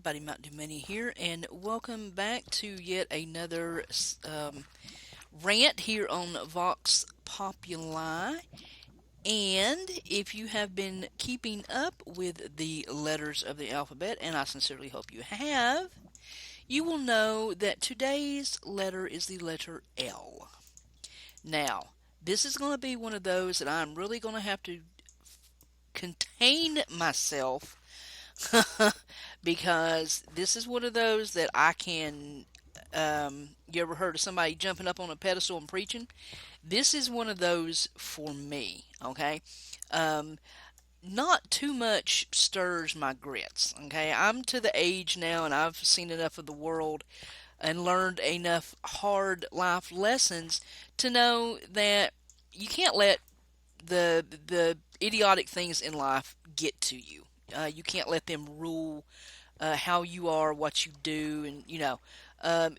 everybody, Mntdewmania here, and welcome back to yet another rant here on Vox Populi. And if you have been keeping up with the letters of the alphabet, and I sincerely hope you have, you will know that today's letter is the letter L. Now, this is going to be one of those that I'm really going to have to contain myself because this is one of those that I can. You ever heard of somebody jumping up on a pedestal and preaching? This is one of those for me, okay? Um, Not too much stirs my grits, okay? I'm to the age now and I've seen enough of the world and learned enough hard life lessons to know that you can't let the idiotic things in life get to you. You can't let them rule how you are, what you do, and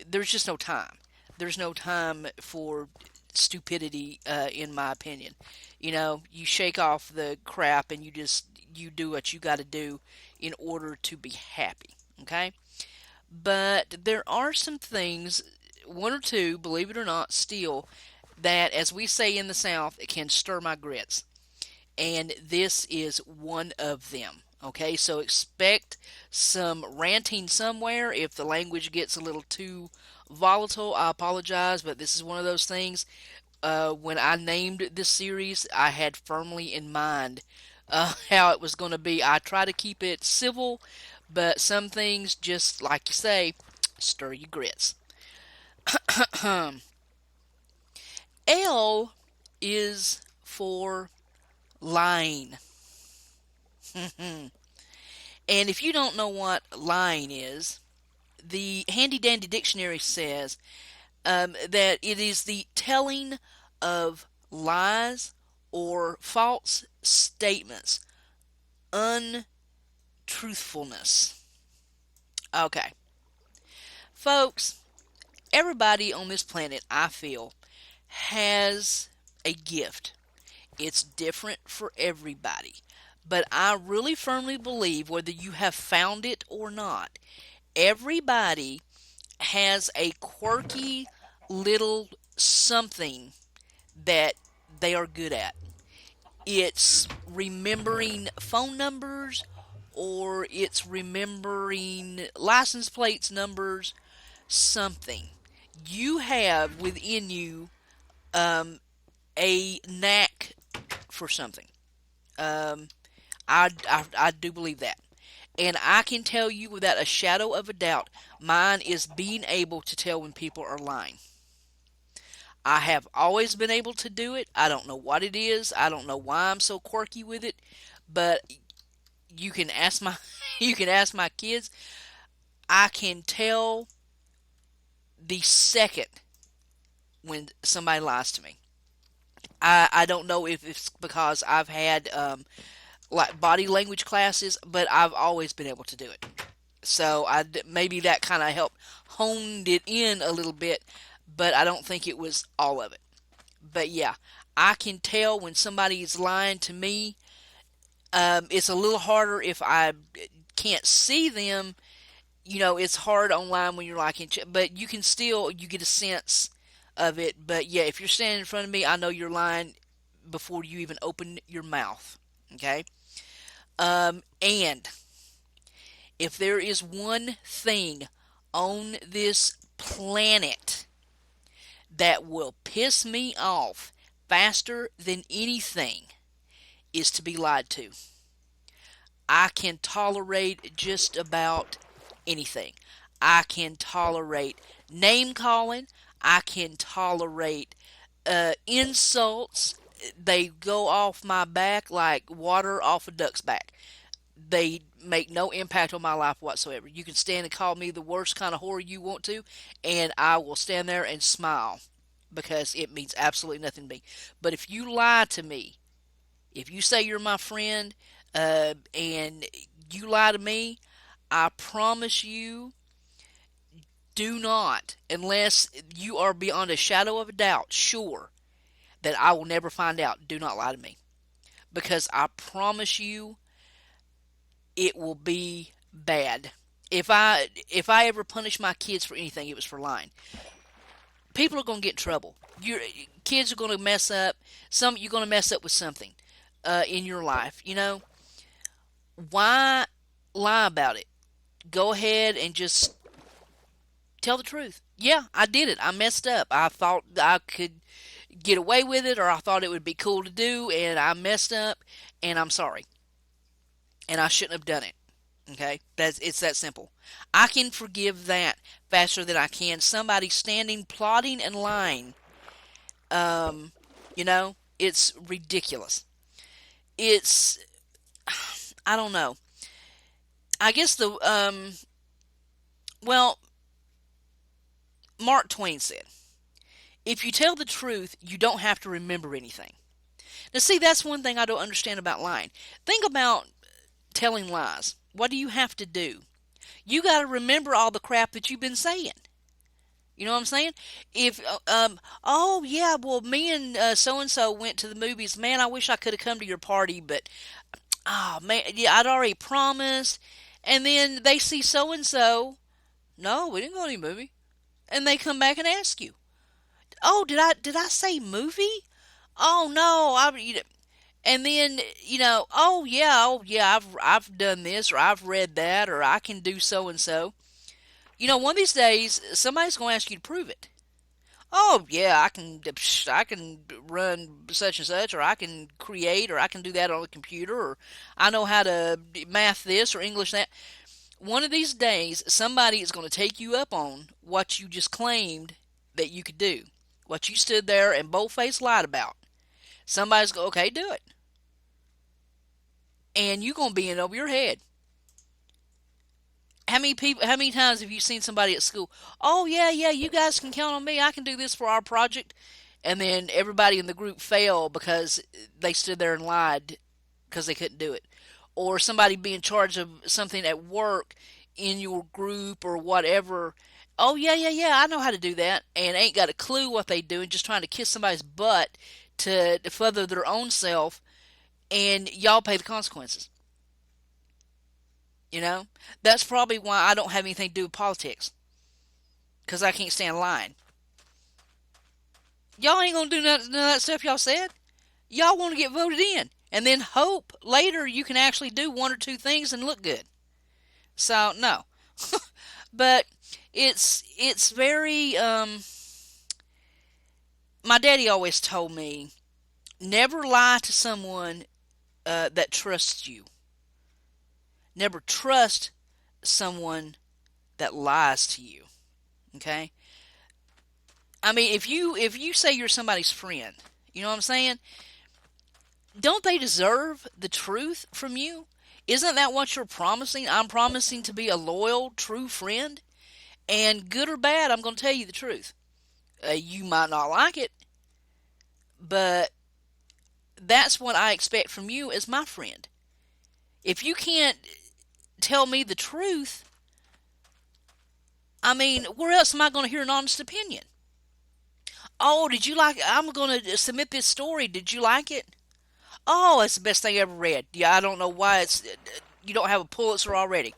there's just no time. There's no time for stupidity, in my opinion. You shake off the crap and you do what you got to do in order to be happy. Okay, but there are some things, one or two, believe it or not, still that, as we say in the South, it can stir my grits, and this is one of them. Okay, so expect some ranting somewhere. If the language gets a little too volatile, I apologize, but this is one of those things. When I named this series, I had firmly in mind how it was going to be. I try to keep it civil, but some things, just like you say, stir your grits. L is for lying. And if you don't know what lying is, the handy dandy dictionary says that it is the telling of lies or false statements, untruthfulness. Okay, folks, everybody on this planet, I feel, has a gift. It's different for everybody. But I really firmly believe, whether you have found it or not, everybody has a quirky little something that they are good at. It's remembering phone numbers, or it's remembering license plates numbers, something. You have within you um, a knack for something. Um, I do believe that. And I can tell you without a shadow of a doubt, mine is being able to tell when people are lying. I have always been able to do it. I don't know what it is. I don't know why I'm so quirky with it, but you can ask my you can ask my kids. I can tell the second when somebody lies to me. I don't know if it's because I've had like body language classes, but I've always been able to do it. So maybe that kind of helped honed it in a little bit, but I don't think it was all of it. But yeah, I can tell when somebody is lying to me. It's a little harder if I can't see them. It's hard online when you're like, but you can still you get a sense of it. But yeah, if you're standing in front of me, I know you're lying before you even open your mouth. Okay. And if there is one thing on this planet that will piss me off faster than anything, is to be lied to. I can tolerate just about anything. I can tolerate name calling. I can tolerate insults. They go off my back like water off a duck's back. They make no impact on my life whatsoever. You can stand and call me the worst kind of whore you want to, and I will stand there and smile because it means absolutely nothing to me. But if you lie to me, if you say you're my friend and you lie to me, I promise you, do not, unless you are beyond a shadow of a doubt sure that I will never find out, do not lie to me. Because I promise you, it will be bad. If I ever punish my kids for anything, it was for lying. People are going to get in trouble. Your kids are going to mess up. You're going to mess up with something in your life. Why lie about it? Go ahead and just tell the truth. Yeah, I did it. I messed up. I thought I could get away with it, or I thought it would be cool to do, and I messed up, and I'm sorry, and I shouldn't have done it. Okay, it's that simple. I can forgive that faster than I can somebody standing, plotting, and lying. Um, it's ridiculous. It's I don't know. I guess well, Mark Twain said, "If you tell the truth, you don't have to remember anything." Now, see, that's one thing I don't understand about lying. Think about telling lies. What do you have to do? You got to remember all the crap that you've been saying. You know what I'm saying? If oh yeah, well, me and so and so went to the movies. Man, I wish I could have come to your party, but oh man, yeah, I'd already promised. And then they see so and so. No, we didn't go to any movie. And they come back and ask you, "Oh, did I say movie? Oh no, and then oh yeah, I've done this, or I've read that, or I can do so and so. One of these days somebody's going to ask you to prove it. Oh yeah, I can run such and such, or I can create, or I can do that on a computer, or I know how to math this or English that. One of these days somebody is going to take you up on what you just claimed that you could do, what you stood there and bold-faced lied about. Somebody's going, okay, do it, and you're going to be in over your head. How many times have you seen somebody at school? Oh yeah, yeah, you guys can count on me. I can do this for our project. And then everybody in the group failed because they stood there and lied because they couldn't do it. Or somebody be in charge of something at work in your group or whatever. Oh yeah, yeah, yeah, I know how to do that, and ain't got a clue what they do, and just trying to kiss somebody's butt to further their own self, and y'all pay the consequences. You know, that's probably why I don't have anything to do with politics, because I can't stand lying. Y'all ain't gonna do none of that stuff y'all said. Y'all want to get voted in, and then hope later you can actually do one or two things and look good. So no, but it's very. My daddy always told me never lie to someone that trusts you. Never trust someone that lies to you. Okay. I mean, if you say you're somebody's friend, you know what I'm saying? Don't they deserve the truth from you? Isn't that what you're promising? I'm promising to be a loyal, true friend, and good or bad, I'm going to tell you the truth. You might not like it, but that's what I expect from you as my friend. If you can't tell me the truth, I mean, where else am I going to hear an honest opinion? Oh, did you like it? I'm going to submit this story. Did you like it? Oh, it's the best thing I ever read. Yeah, I don't know why you don't have a Pulitzer already.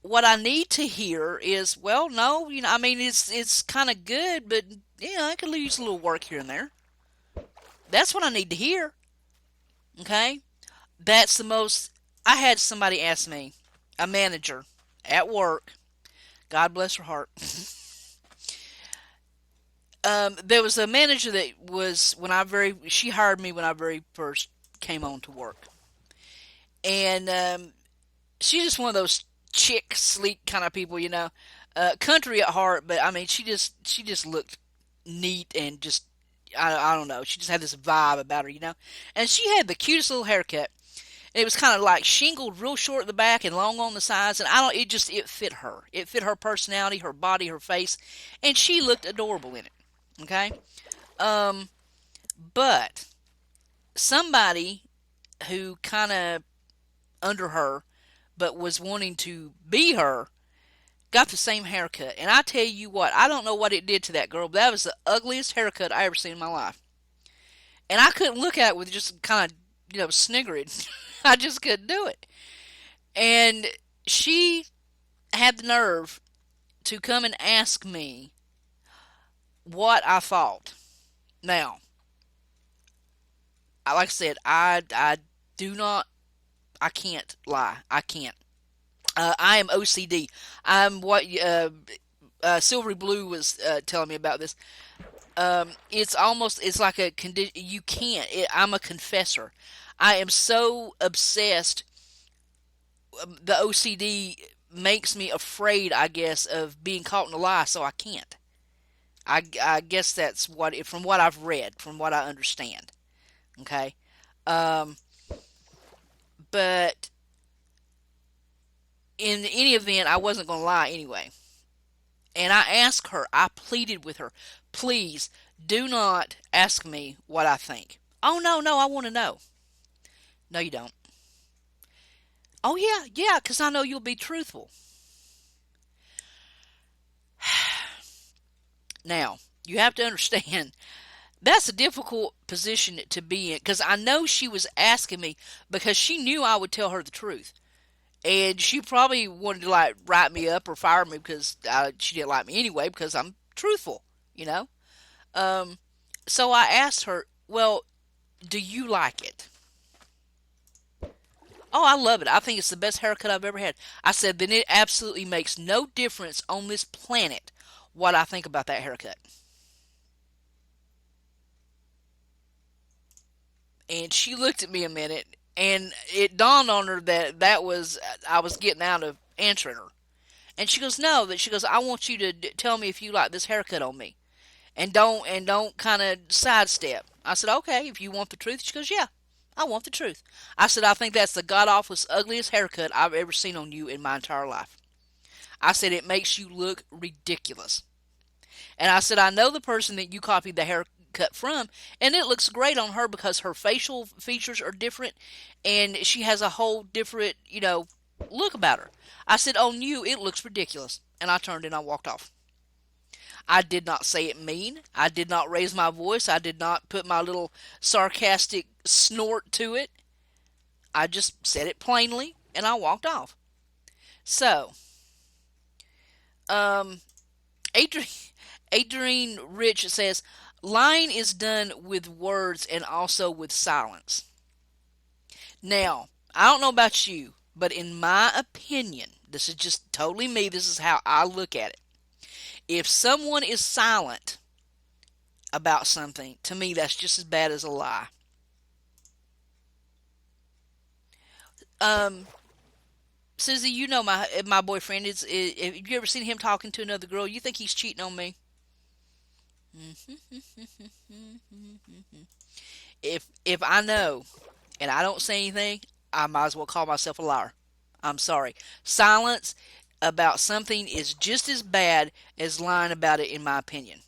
What I need to hear is, well, no, I mean, it's kind of good, but yeah, I could use a little work here and there. That's what I need to hear. Okay, that's the most. I had somebody ask me, a manager at work. God bless her heart. There was a manager that was she hired me when I very first came on to work, and she's just one of those chick, sleek kind of people, country at heart, but I mean, she just looked neat and just I don't know, she just had this vibe about her, and she had the cutest little haircut. And it was kind of like shingled, real short at the back and long on the sides, and it fit her. It fit her personality, her body, her face, and she looked adorable in it. Okay, um, but somebody who kind of under her, but was wanting to be her, got the same haircut. And I tell you what, I don't know what it did to that girl, but that was the ugliest haircut I ever seen in my life. And I couldn't look at it with just kind of, sniggering. I just couldn't do it. And She had the nerve to come and ask me what I thought. Now, like I said, I do not, I can't lie. I can't. I am OCD. I'm what Silvery Blue was telling me about this. It's like a condition. You can't. I'm a confessor. I am so obsessed. The OCD makes me afraid, I guess, of being caught in a lie, so I can't. I guess that's from what I've read, from what I understand. Okay. Um, but in any event, I wasn't going to lie anyway. And I asked her, I pleaded with her, please do not ask me what I think. Oh, no, no, I want to know. No, you don't. Oh, yeah, yeah, because I know you'll be truthful. Now, you have to understand, that's a difficult position to be in because I know she was asking me because she knew I would tell her the truth. And she probably wanted to like write me up or fire me because she didn't like me anyway because I'm truthful, you know? Um, so I asked her, well, do you like it? Oh, I love it. I think it's the best haircut I've ever had. I said, then it absolutely makes no difference on this planet what I think about that haircut. And she looked at me a minute, and it dawned on her that I was getting out of answering her. And she goes, no, that she goes, I want you to tell me if you like this haircut on me, and don't kind of sidestep. I said, okay, if you want the truth. She goes, yeah, I want the truth. I said, I think that's the god awfulest, ugliest haircut I've ever seen on you in my entire life. I said, it makes you look ridiculous. And I said, I know the person that you copied the haircut from, and it looks great on her because her facial features are different, and she has a whole different, look about her. I said, on you, it looks ridiculous. And I turned and I walked off. I did not say it mean. I did not raise my voice. I did not put my little sarcastic snort to it. I just said it plainly and I walked off. So, um, Adrian, Adrian Rich says, lying is done with words and also with silence. Now, I don't know about you, but in my opinion, this is just totally me. This is how I look at it. If someone is silent about something, to me, that's just as bad as a lie. Um, Susie, you know my boyfriend is. Have you ever seen him talking to another girl? You think he's cheating on me? If I know and I don't say anything, I might as well call myself a liar. I'm sorry. Silence about something is just as bad as lying about it, in my opinion.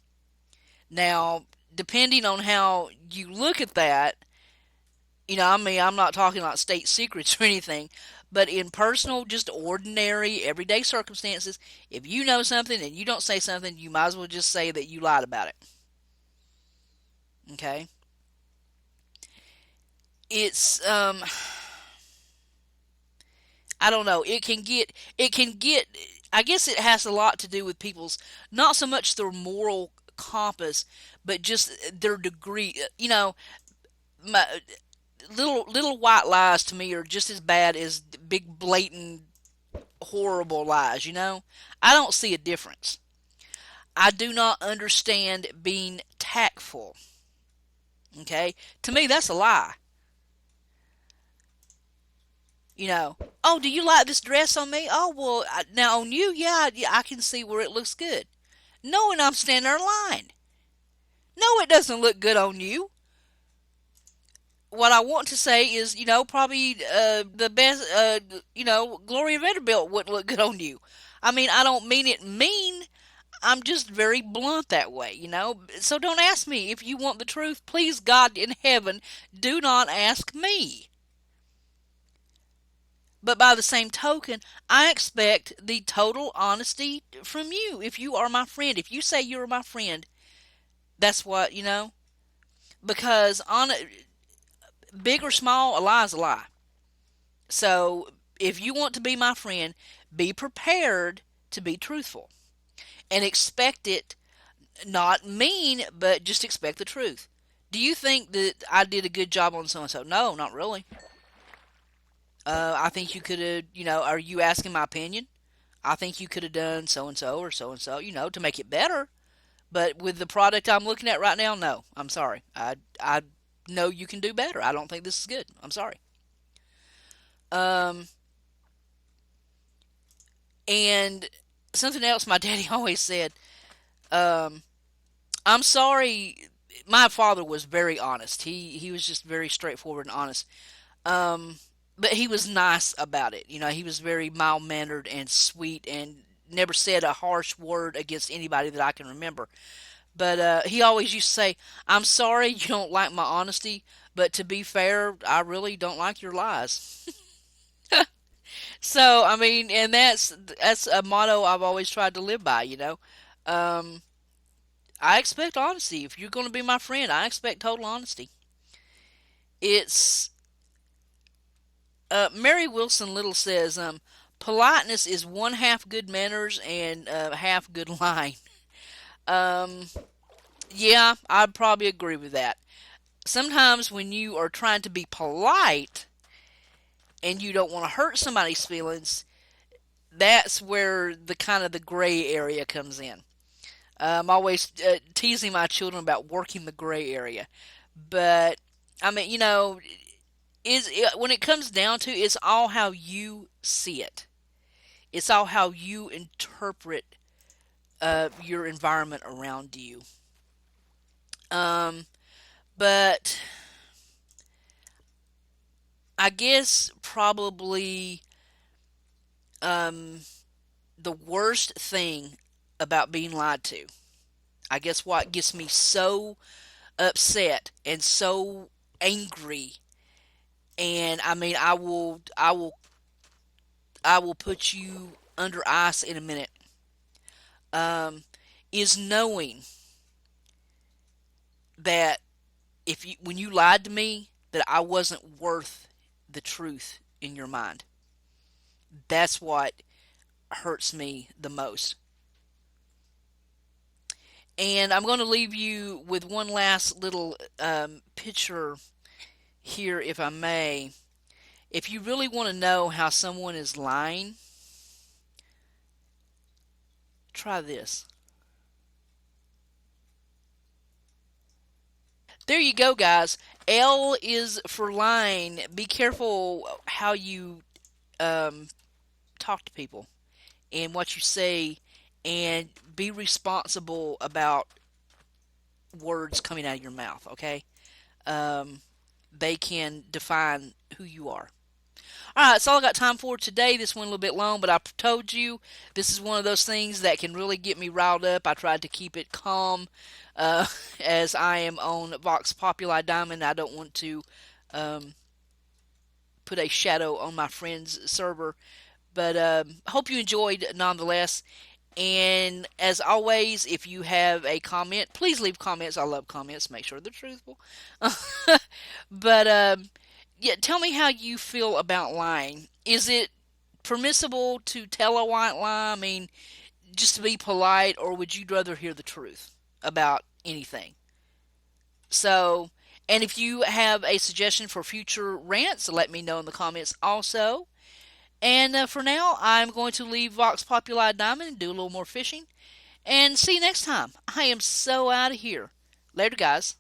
Now, depending on how you look at that, I mean, I'm not talking like state secrets or anything, but in personal, just ordinary, everyday circumstances, if you know something and you don't say something, you might as well just say that you lied about it. Okay? It's, I don't know. I guess it has a lot to do with people's, not so much their moral compass, but just their degree. My, little white lies to me are just as bad as big blatant horrible lies. I don't see a difference. I do not understand being tactful. Okay, to me that's a lie. Oh, do you like this dress on me? Oh, well, now on you, yeah, yeah, I can see where it looks good. Knowing I'm standing there lying. No, it doesn't look good on you. What I want to say is, probably the best, Gloria Vanderbilt wouldn't look good on you. I mean, I don't mean it mean. I'm just very blunt that way. So don't ask me if you want the truth. Please, God in heaven, do not ask me. But by the same token, I expect the total honesty from you. If you are my friend, if you say you're my friend, that's what. Because on big or small, a lie is a lie. So if you want to be my friend, be prepared to be truthful and expect it, not mean, but just expect the truth. Do you think that I did a good job on so and so? No, not really. I think you could have, are you asking my opinion? I think you could have done so and so or so and so, to make it better. But with the product I'm looking at right now, no, I'm sorry. I know you can do better. I don't think this is good. I'm sorry. Um, and something else my daddy always said, um, I'm sorry. My father was very honest. He was just very straightforward and honest. Um, but he was nice about it. He was very mild mannered and sweet and never said a harsh word against anybody that I can remember. But he always used to say, "I'm sorry you don't like my honesty, but to be fair, I really don't like your lies." So I mean, and that's a motto I've always tried to live by. Um, I expect honesty. If you're going to be my friend, I expect total honesty. It's Mary Wilson Little says, politeness is one half good manners and half good lying. Um, yeah, I'd probably agree with that. Sometimes when you are trying to be polite and you don't want to hurt somebody's feelings, that's where the kind of the gray area comes in. I'm always teasing my children about working the gray area, but I mean, when it comes down to, it's all how you see it. It's all how you interpret your environment around you. Um, but I guess probably um, the worst thing about being lied to. I guess what gets me so upset and so angry, and I mean, I will put you under ice in a minute. Um, is knowing that when you lied to me, that I wasn't worth the truth in your mind. That's what hurts me the most. And I'm going to leave you with one last little picture here, if I may. If you really want to know how someone is lying, try this. There you go, guys. L is for lying. Be careful how you um, talk to people and what you say, and be responsible about words coming out of your mouth, okay? Um, they can define who you are. All right, that's all I got time for today. This went a little bit long, but I told you this is one of those things that can really get me riled up. I tried to keep it calm uh, as I am on Vox Populi Diamond. I don't want to um, put a shadow on my friend's server, but hope you enjoyed nonetheless. And as always, if you have a comment, please leave comments. I love comments. Make sure they're truthful. But yeah, tell me how you feel about lying. Is it permissible to tell a white lie? I mean, just to be polite, or would you rather hear the truth about anything? So, and if you have a suggestion for future rants, let me know in the comments also. And for now, I'm going to leave Vox Populi Diamond and do a little more fishing. And see you next time. I am so out of here. Later, guys.